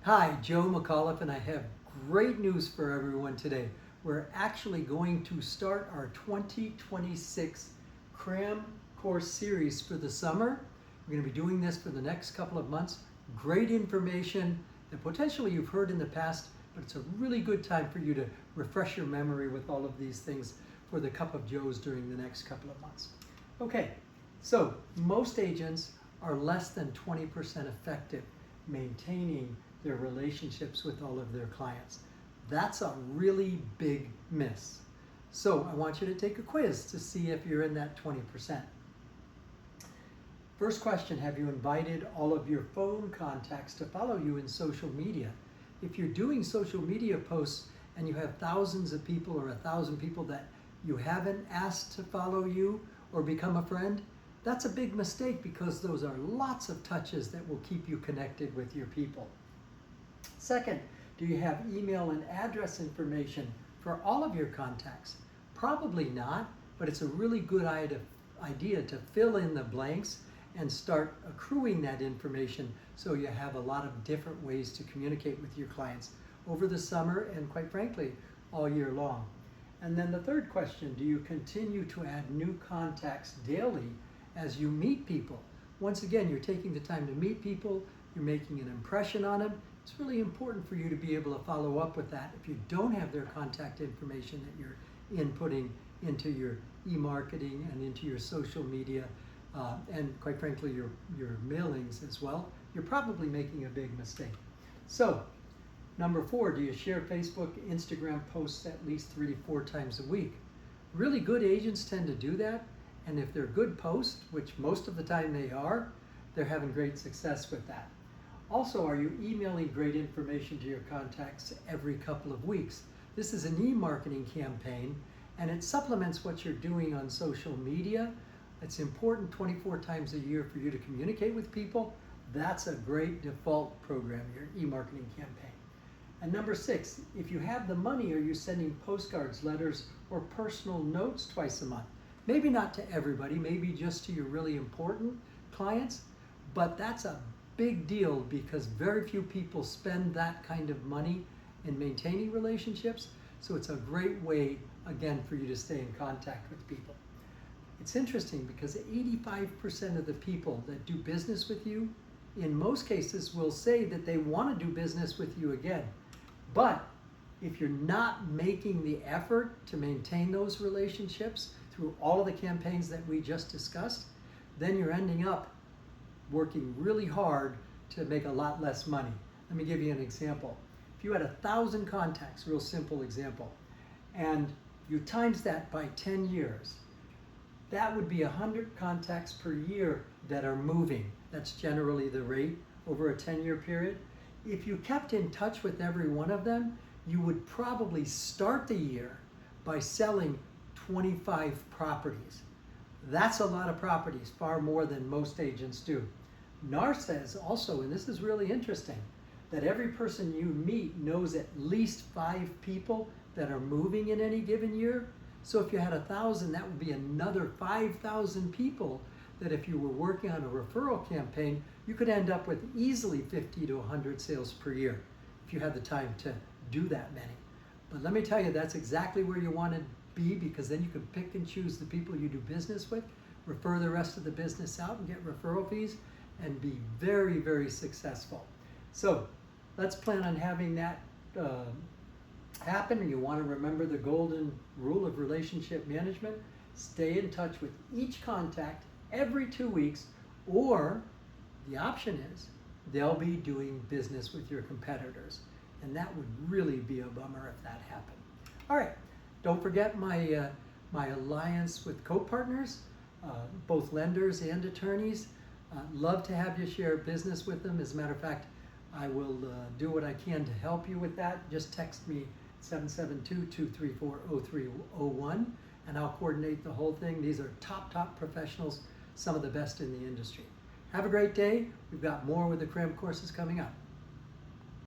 Hi, Joe McAuliffe, and I have great news for everyone today. We're actually going to start our 2026 Cram course series for the summer. We're going to be doing this for the next couple of months. Great information that potentially you've heard in the past, but it's a really good time for you to refresh your memory with all of these things for the Cup of Joes during the next couple of months. Okay, so most agents are less than 20% effective maintaining their relationships with all of their clients. That's a really big miss. So I want you to take a quiz to see if you're in that 20%. First question, have you invited all of your phone contacts to follow you in social media? If you're doing social media posts and you have thousands of people or 1,000 people that you haven't asked to follow you or become a friend, that's a big mistake because those are lots of touches that will keep you connected with your people. Second, do you have email and address information for all of your contacts? Probably not, but it's a really good idea to fill in the blanks and start accruing that information so you have a lot of different ways to communicate with your clients over the summer and, quite frankly, all year long. And then the third question, do you continue to add new contacts daily as you meet people? Once again, you're taking the time to meet people, you're making an impression on them. It's really important for you to be able to follow up with that if you don't have their contact information that you're inputting into your e-marketing and into your social media and, quite frankly, your mailings as well. You're probably making a big mistake. So, number 4, do you share Facebook, Instagram posts at least 3 to 4 times a week? Really good agents tend to do that, and if they're good posts, which most of the time they are, they're having great success with that. Also, are you emailing great information to your contacts every couple of weeks? This is an e-marketing campaign, and it supplements what you're doing on social media. It's important 24 times a year for you to communicate with people. That's a great default program, your e-marketing campaign. And number 6, if you have the money, are you sending postcards, letters, or personal notes twice a month? Maybe not to everybody, maybe just to your really important clients, but that's a big deal because very few people spend that kind of money in maintaining relationships. So it's a great way, again, for you to stay in contact with people. It's interesting because 85% of the people that do business with you, in most cases, will say that they want to do business with you again. But if you're not making the effort to maintain those relationships through all of the campaigns that we just discussed, then you're ending up working really hard to make a lot less money. Let me give you an example. If you had 1,000 contacts, real simple example, and you times that by 10 years, that would be 100 contacts per year that are moving. That's generally the rate over a 10-year period. If you kept in touch with every one of them, you would probably start the year by selling 25 properties. That's a lot of properties, far more than most agents do. NAR says also, and this is really interesting, that every person you meet knows at least 5 people that are moving in any given year. So if you had 1,000, that would be another 5,000 people that if you were working on a referral campaign, you could end up with easily 50 to 100 sales per year if you had the time to do that many. But let me tell you, that's exactly where you want to be because then you can pick and choose the people you do business with, refer the rest of the business out and get referral fees and be very, very successful. So let's plan on having that happen. And you want to remember the golden rule of relationship management. Stay in touch with each contact every 2 weeks, or the option is they'll be doing business with your competitors. And that would really be a bummer if that happened. All right, don't forget my alliance with co-partners, both lenders and attorneys. Love to have you share business with them. As a matter of fact, I will do what I can to help you with that. Just text me 772-234-0301 and I'll coordinate the whole thing. These are top professionals, some of the best in the industry. Have a great day. We've got more with the Cram courses coming up.